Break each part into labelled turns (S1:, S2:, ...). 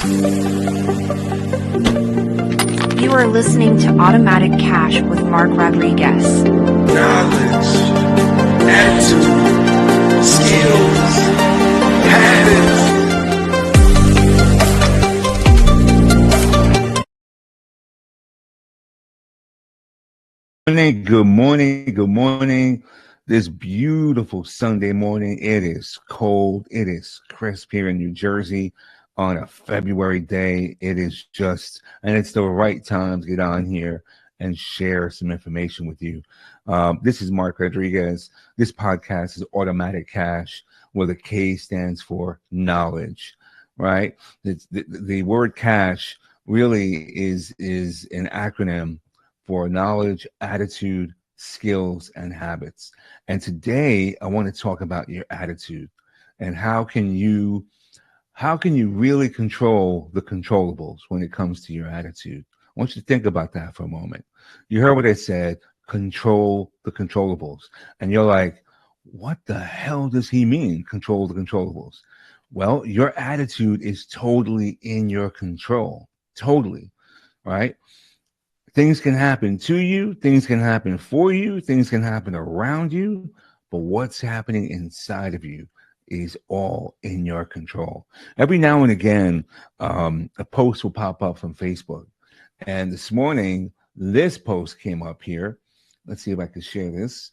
S1: You are listening to Automatic KASH with Mark Rodriguez.
S2: Knowledge, attitude, skills, habits.
S3: Good morning. Good morning. This beautiful Sunday morning. It is cold. It is crisp here in New Jersey on a February day. It is just, and it's the right time to get on here and share some information with you. This is Mark Rodriguez. This podcast is Automatic KASH, where the K stands for knowledge, right? The word KASH really is an acronym for knowledge, attitude, skills, and habits. And today I want to talk about your attitude and how can you really control the controllables when it comes to your attitude. I want you to think about that for a moment. You heard what I said, control the controllables. And you're like, what the hell does he mean, control the controllables? Well, your attitude is totally in your control. Totally, right? Things can happen to you, things can happen for you, things can happen around you, but what's happening inside of you is all in your control. Every now and again, a post will pop up from Facebook. And this morning, this post came up here. Let's see if I can share this.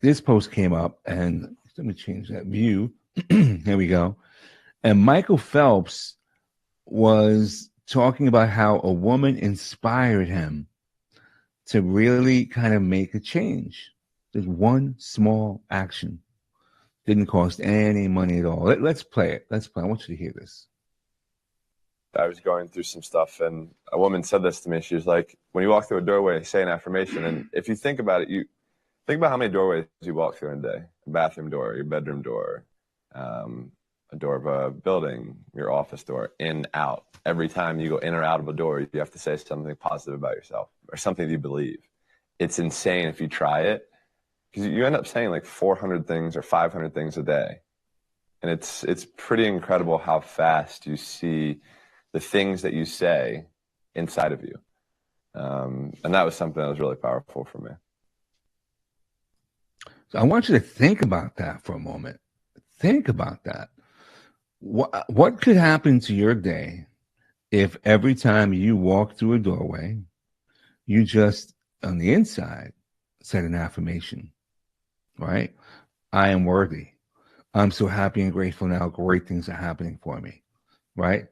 S3: This post came up, and let me change that view. Here we go. And Michael Phelps was talking about how a woman inspired him to really kind of make a change. There's one small action. Didn't cost any money at all. Let's play it. Let's play. I want you to hear this.
S4: I was going through some stuff, and a woman said this to me. She was like, when you walk through a doorway, say an affirmation. And if you think about it, you think about how many doorways you walk through in a day. A bathroom door, your bedroom door, a door of a building, your office door, in, out. Every time you go in or out of a door, you have to say something positive about yourself or something that you believe. It's insane if you try it, because you end up saying like 400 things or 500 things a day. And it's pretty incredible how fast you see the things that you say inside of you. And that was something that was really powerful for me.
S3: So I want you to think about that for a moment. Think about that. What could happen to your day if every time you walk through a doorway, you just, on the inside, said an affirmation, right? I am worthy. I'm so happy and grateful now. Great things are happening for me, right?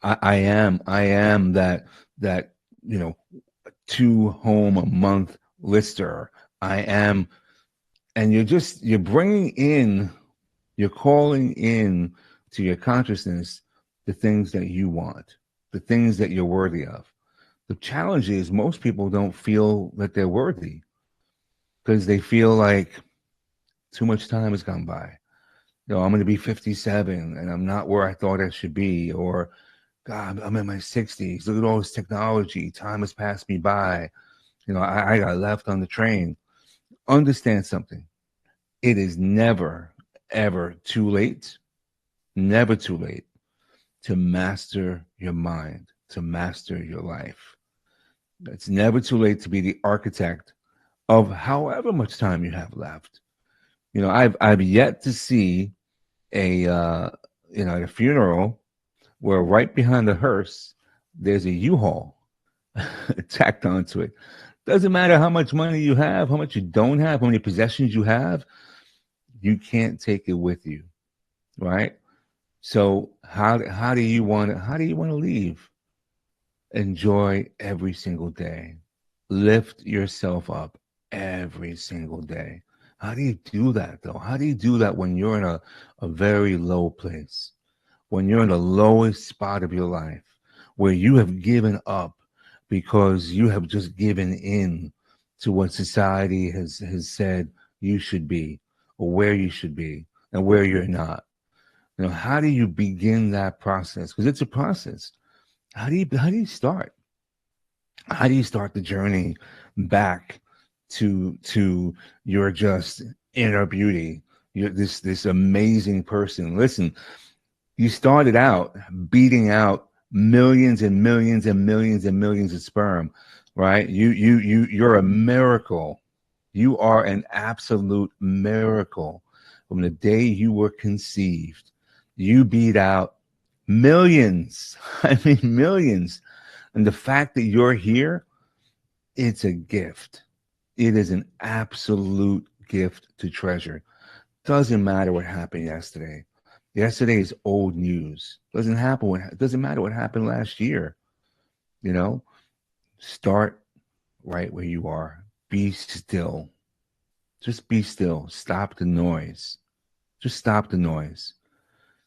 S3: I am that, 2 home a month lister. I am, and you're bringing in, you're calling in to your consciousness the things that you want, the things that you're worthy of. The challenge is most people don't feel that they're worthy because they feel like too much time has gone by. I'm going to be 57 and I'm not where I thought I should be. Or, God, I'm in my 60s. Look at all this technology. Time has passed me by. I got left on the train. Understand something. It is never, ever too late. Never too late to master your mind, to master your life. It's never too late to be the architect of however much time you have left. I've yet to see at a funeral where right behind the hearse there's a U-Haul tacked onto it. Doesn't matter how much money you have, how much you don't have, how many possessions you have, you can't take it with you, right? So how do you want to leave? Enjoy every single day. Lift yourself up every single day. How do you do that, though? How do you do that when you're in a very low place, when you're in the lowest spot of your life, where you have given up because you have just given in to what society has said you should be, or where you should be, and where you're not? How do you begin that process? Because it's a process. How do you start? How do you start the journey back to your just inner beauty? You're this amazing person. Listen, you started out beating out millions and millions and millions and millions of sperm, right? You're a miracle. You are an absolute miracle. From the day you were conceived, you beat out millions. I mean, millions. And the fact that you're here, it's a gift. It is an absolute gift to treasure. Doesn't matter what happened yesterday. Yesterday is old news. Doesn't matter what happened last year. You know, start right where you are. Be still. Just be still. Stop the noise. Just stop the noise.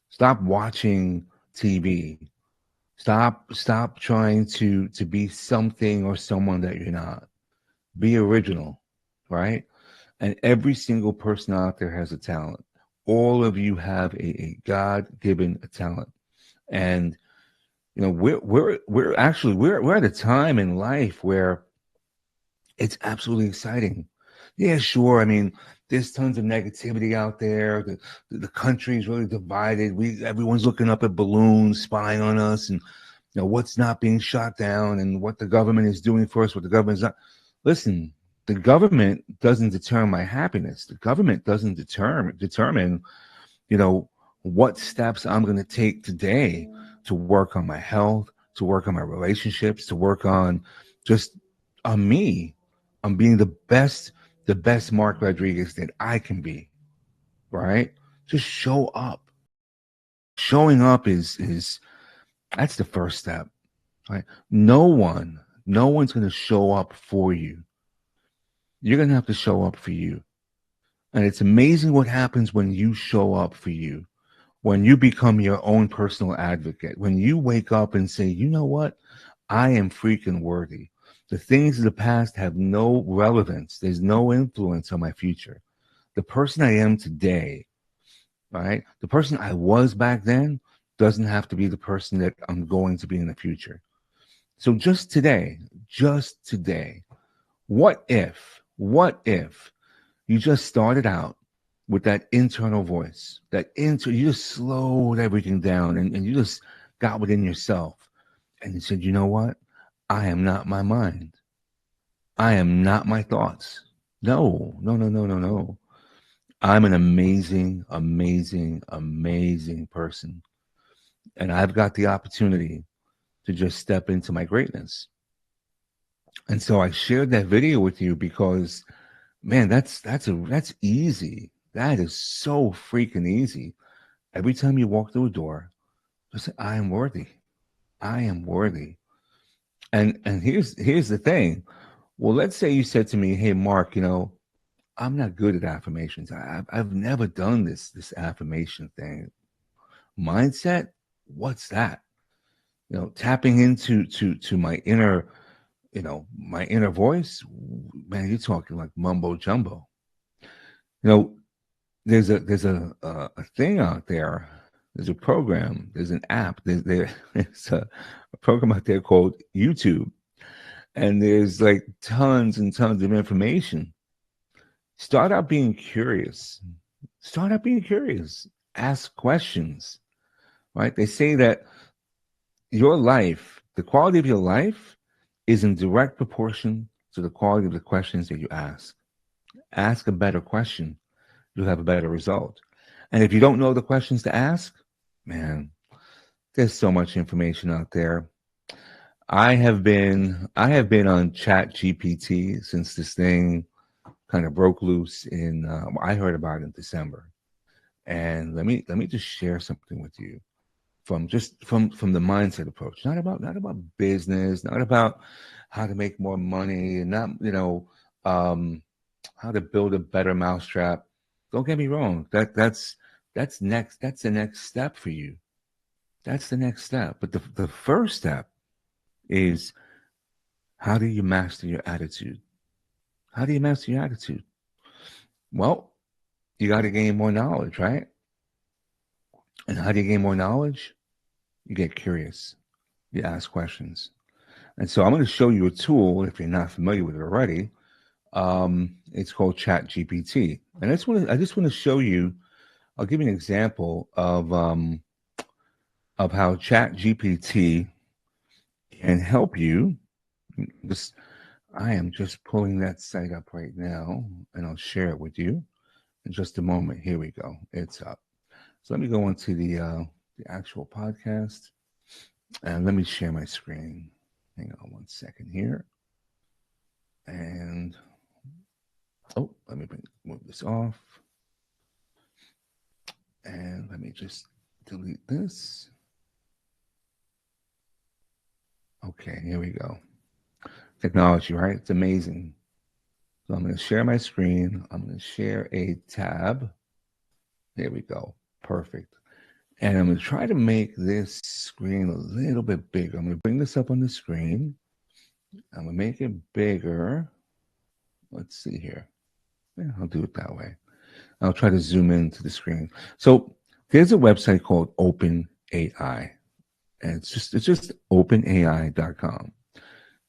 S3: Stop watching TV. Stop trying to be something or someone that you're not. Be original, right? And every single person out there has a talent. All of you have a God-given talent. And you know, we're actually we're at a time in life where it's absolutely exciting. Yeah, sure. I mean, there's tons of negativity out there. The country is really divided. Everyone's looking up at balloons, spying on us, and you know what's not being shot down, and what the government is doing for us, what the government's not. Listen, the government doesn't determine my happiness. The government doesn't determine, you know, what steps I'm going to take today to work on my health, to work on my relationships, to work on just on me, on being the best Mark Rodriguez that I can be, right? Just show up. Showing up is that's the first step, right? No one's going to show up for you. You're going to have to show up for you. And it's amazing what happens when you show up for you. When you become your own personal advocate, when you wake up and say, you know what? I am freaking worthy. The things of the past have no relevance. There's no influence on my future. The person I am today, right? The person I was back then doesn't have to be the person that I'm going to be in the future. So just today, what if you just started out with that internal voice, you just slowed everything down and you just got within yourself and you said, you know what? I am not my mind. I am not my thoughts. No. I'm an amazing, amazing, amazing person. And I've got the opportunity to just step into my greatness. And so I shared that video with you because, man, that's easy. That is so freaking easy. Every time you walk through a door, just say, I am worthy. I am worthy. And here's the thing. Well, let's say you said to me, hey, Mark, you know, I'm not good at affirmations. I've never done this affirmation thing. Mindset, what's that? You know, tapping into to my inner, you know, my inner voice. Man, you're talking like mumbo jumbo. You know, there's a thing out there. There's a program. There's an app. There's a program out there called YouTube, and there's like tons and tons of information. Start out being curious. Start out being curious. Ask questions. Right? They say that your life, the quality of your life, is in direct proportion to the quality of the questions that you ask. Ask a better question, you'll have a better result. And if you don't know the questions to ask, man, there's so much information out there. I have been on Chat GPT since this thing kind of broke loose in I heard about it in December. And let me just share something with you from the mindset approach. Not about business, not about how to make more money, and not, you know, how to build a better mousetrap. Don't get me wrong. That's next. That's the next step for you. That's the next step. But the first step is, how do you master your attitude? How do you master your attitude? Well, you got to gain more knowledge, right? And how do you gain more knowledge? You get curious. You ask questions. And so I'm going to show you a tool, if you're not familiar with it already. It's called Chat GPT. And I just want to show you, I'll give you an example of how Chat GPT can help you. Just, I am just pulling that site up right now, and I'll share it with you in just a moment. Here we go. It's up. So let me go into the actual podcast, and let me share my screen. Hang on one second here. And let me move this off. And let me just delete this. Okay, here we go. Technology, right? It's amazing. So I'm going to share my screen. I'm going to share a tab. There we go. Perfect. And I'm going to try to make this screen a little bit bigger. I'm going to bring this up on the screen. I'm going to make it bigger. Let's see here. Yeah, I'll do it that way. I'll try to zoom into the screen. So there's a website called OpenAI. And it's just openai.com.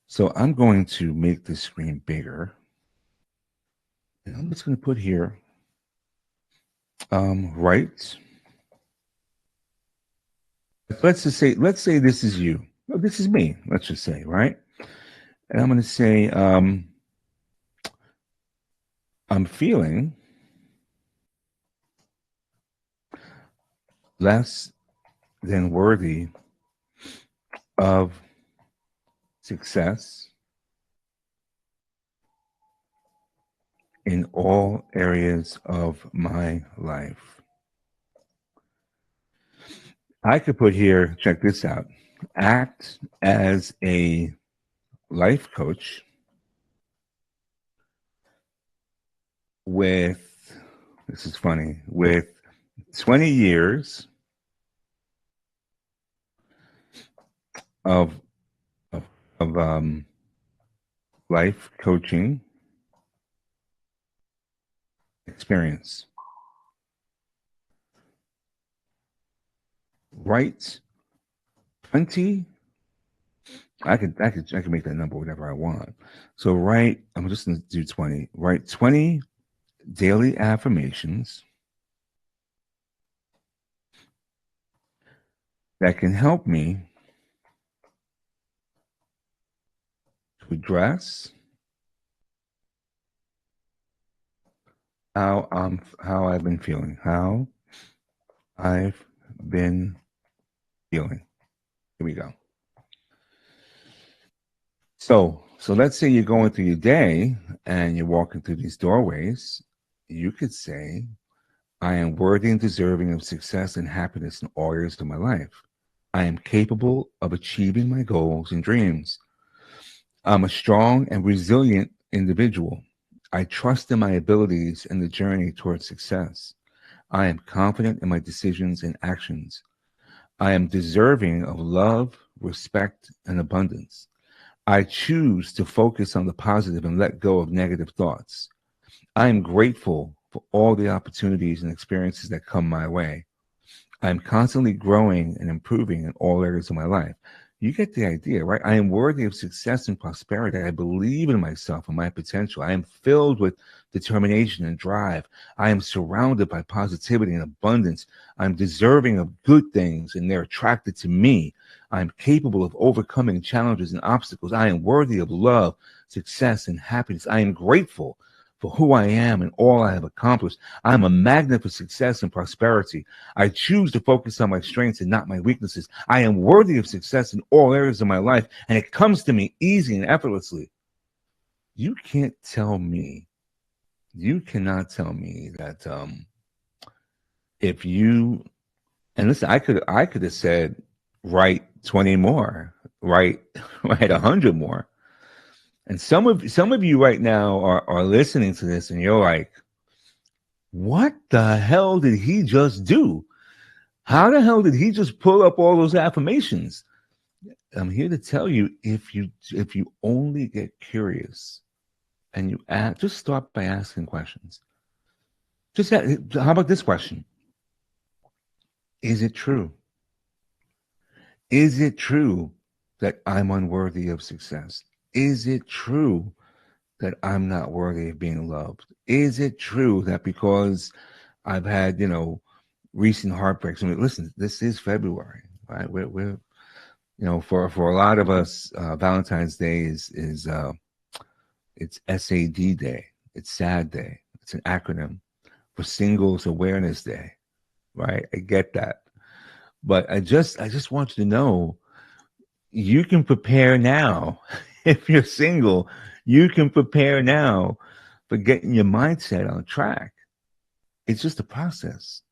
S3: So I'm going to make this screen bigger. And I'm just going to put here, right. Let's say this is you. No, this is me. Let's just say, right? And I'm going to say, I'm feeling less than worthy of success in all areas of my life. I could put here, check this out, act as a life coach with, this is funny, with 20 years of life coaching experience. Write 20. I could make that number whatever I want. So I'm just gonna do 20. Write 20 daily affirmations that can help me to address how I've been feeling. How I've been feeling. Here we go. So let's say you're going through your day and you're walking through these doorways. You could say, I am worthy and deserving of success and happiness in all areas of my life. I am capable of achieving my goals and dreams. I'm a strong and resilient individual. I trust in my abilities and the journey towards success. I am confident in my decisions and actions. I am deserving of love, respect, and abundance. I choose to focus on the positive and let go of negative thoughts. I am grateful for all the opportunities and experiences that come my way. I am constantly growing and improving in all areas of my life. You get the idea, right? I am worthy of success and prosperity. I believe in myself and my potential. I am filled with determination and drive. I am surrounded by positivity and abundance. I'm deserving of good things and they're attracted to me. I'm capable of overcoming challenges and obstacles. I am worthy of love, success, and happiness. I am grateful for who I am and all I have accomplished. I am a magnet for success and prosperity. I choose to focus on my strengths and not my weaknesses. I am worthy of success in all areas of my life, and it comes to me easy and effortlessly. You cannot tell me that if you, and listen, I could have said, write 20 more, write 100 more. And some of you right now are listening to this and you're like, what the hell did he just do? How the hell did he just pull up all those affirmations? I'm here to tell you, if you only get curious and you just start by asking questions. How about this question? Is it true? Is it true that I'm unworthy of success? Is it true that I'm not worthy of being loved? Is it true that because I've had, recent heartbreaks? I mean, listen, this is February, right? For a lot of us, Valentine's Day is it's SAD Day. It's Sad Day. It's an acronym for Singles Awareness Day, right? I get that, but I just want you to know you can prepare now. If you're single, you can prepare now for getting your mindset on track. It's just a process.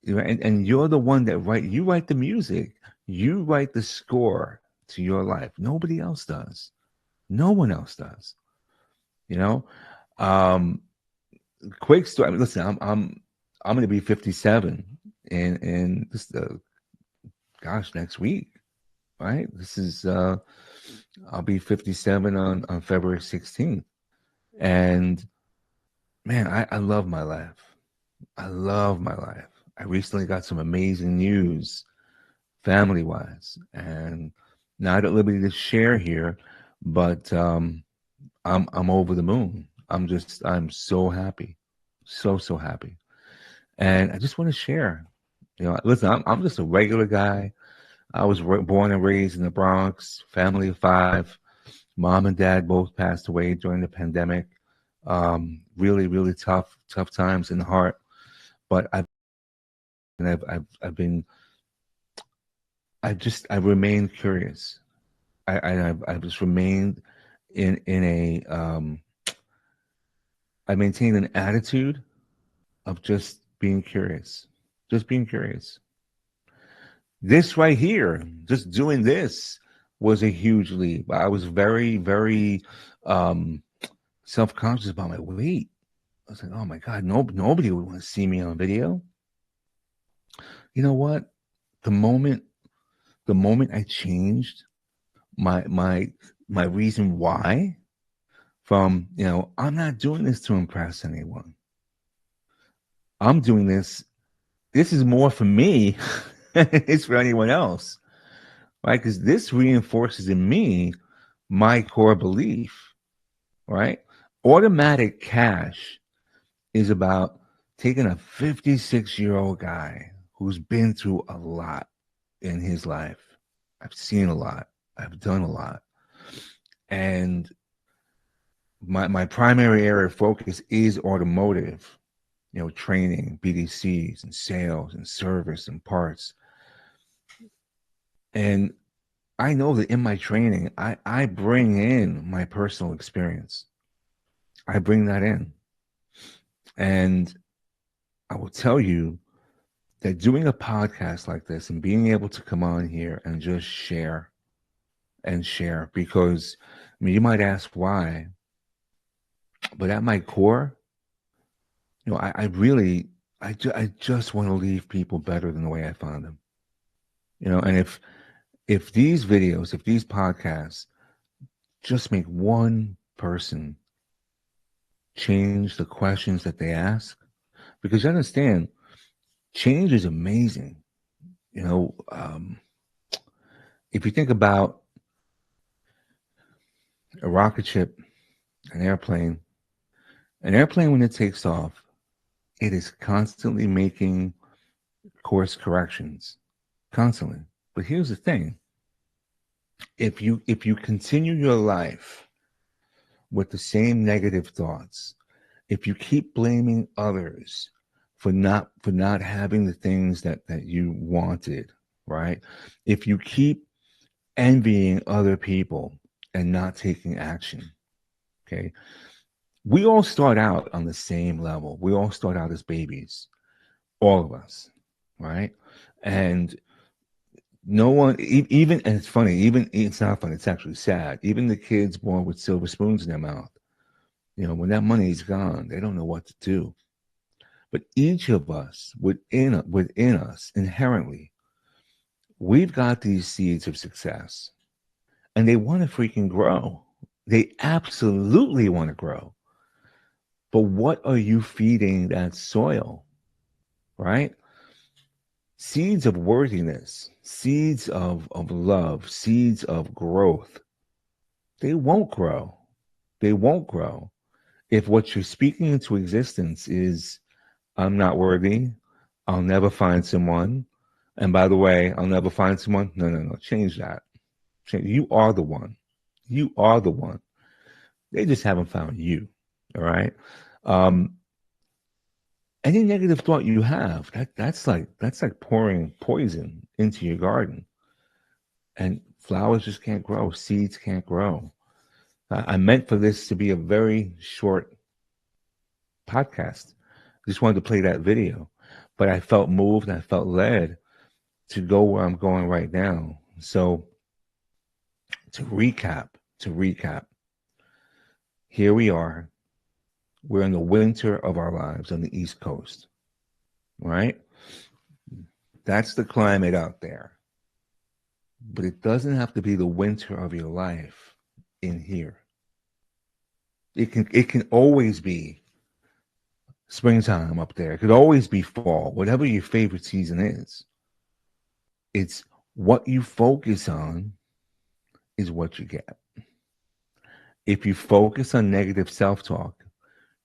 S3: And you're the one that you write the music, you write the score to your life. Nobody else does. No one else does. You know, um, quick story. I mean, listen, I'm going to be 57 in this next week, right? This is I'll be 57 on February 16th, and man, I love my life. I love my life. I recently got some amazing news, family wise, and not at liberty to share here, but I'm over the moon. I'm so happy, so happy, and I just want to share. Listen, I'm just a regular guy. I was born and raised in the Bronx, family of five. Mom and dad both passed away during the pandemic. Really, really tough times in the heart. But I've remained curious. I've just remained in a I maintain an attitude of just being curious. Just being curious. This right here, just doing this was a huge leap. I was very, very self-conscious about my weight. I was like, oh my God, nobody would want to see me on video. You know what? The moment I changed my reason why from, I'm not doing this to impress anyone. I'm doing this. This is more for me. It's for anyone else, right? Because this reinforces in me my core belief, right? Automatic cash is about taking a 56-year-old guy who's been through a lot in his life. I've seen a lot. I've done a lot. And my primary area of focus is automotive, training, BDCs and sales and service and parts. And I know that in my training, I bring in my personal experience. I bring that in. And I will tell you that doing a podcast like this and being able to come on here and just share, because you might ask why, but at my core, I just want to leave people better than the way I found them. And if these videos, if these podcasts just make one person change the questions that they ask, because you understand, change is amazing. If you think about a rocket ship, an airplane when it takes off, it is constantly making course corrections, constantly. But here's the thing: if you continue your life with the same negative thoughts, if you keep blaming others for not having the things that you wanted, right? If you keep envying other people and not taking action, okay? We all start out on the same level. We all start out as babies, all of us, right? And no one, even, and it's funny, even, it's not funny, it's actually sad. Even the kids born with silver spoons in their mouth, when that money is gone, they don't know what to do. But each of us, within us, inherently, we've got these seeds of success, and they want to freaking grow. They absolutely want to grow. But what are you feeding that soil, right? Seeds of worthiness, seeds of love, seeds of growth. They won't grow. They won't grow if what you're speaking into existence is, I'm not worthy, I'll never find someone, And by the way, I'll never find someone. No. Change that. You are the one. You are the one. They just haven't found you. All right. Any negative thought you have, that's like pouring poison into your garden. And flowers just can't grow. Seeds can't grow. I meant for this to be a very short podcast. I just wanted to play that video. But I felt moved and I felt led to go where I'm going right now. So to recap, here we are. We're in the winter of our lives on the East Coast, right? That's the climate out there. But it doesn't have to be the winter of your life in here. It can always be springtime up there. It could always be fall, whatever your favorite season is. It's what you focus on is what you get. If you focus on negative self-talk,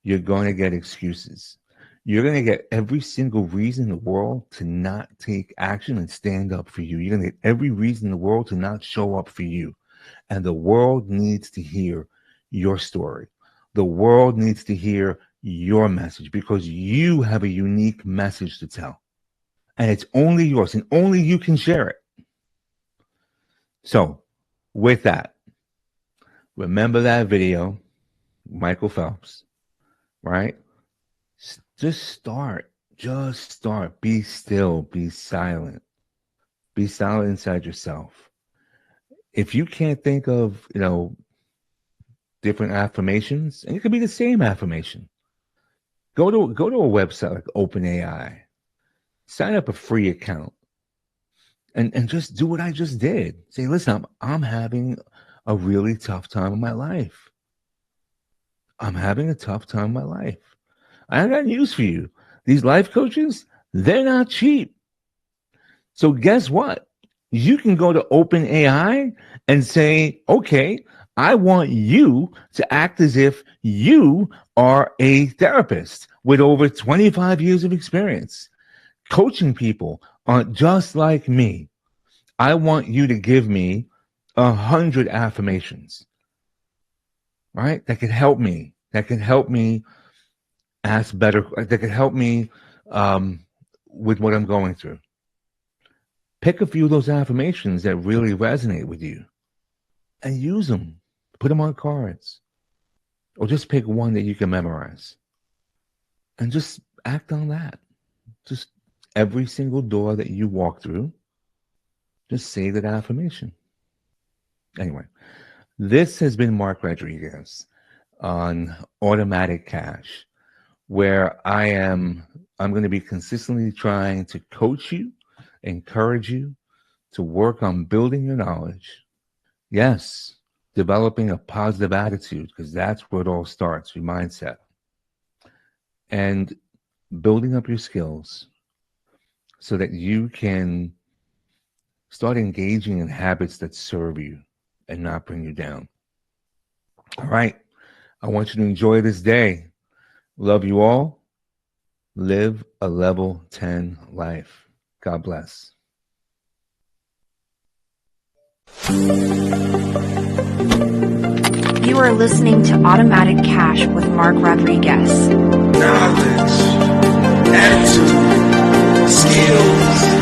S3: you're going to get excuses. You're going to get every single reason in the world to not take action and stand up for you. You're going to get every reason in the world to not show up for you. And the world needs to hear your story. The world needs to hear your message because you have a unique message to tell. And it's only yours and only you can share it. So with that, remember that video, Michael Phelps, right? Just start. Be still. Be silent. Be silent inside yourself. If you can't think of, different affirmations, and it could be the same affirmation, go to a website like OpenAI, sign up a free account, and just do what I just did. Say, listen, I'm having a really tough time in my life. I'm having a tough time in my life. I got news for you. These life coaches, they're not cheap. So guess what? You can go to OpenAI and say, okay, I want you to act as if you are a therapist with over 25 years of experience, coaching people just like me. I want you to give me 100 affirmations, right? That could help me. Ask better. That could help me with what I'm going through. Pick a few of those affirmations that really resonate with you and use them. Put them on cards. Or just pick one that you can memorize. And just act on that. Just every single door that you walk through, just say that affirmation. Anyway, this has been Mark Rodriguez on Automatic KASH, where I'm going to be consistently trying to coach you, encourage you to work on building your knowledge. Yes, developing a positive attitude, because that's where it all starts, your mindset. And building up your skills so that you can start engaging in habits that serve you and not bring you down. All right. I want you to enjoy this day. Love you all. Live a level 10 life. God bless.
S1: You are listening to Automatic KASH with Mark Rodriguez.
S2: Knowledge, attitude, skills,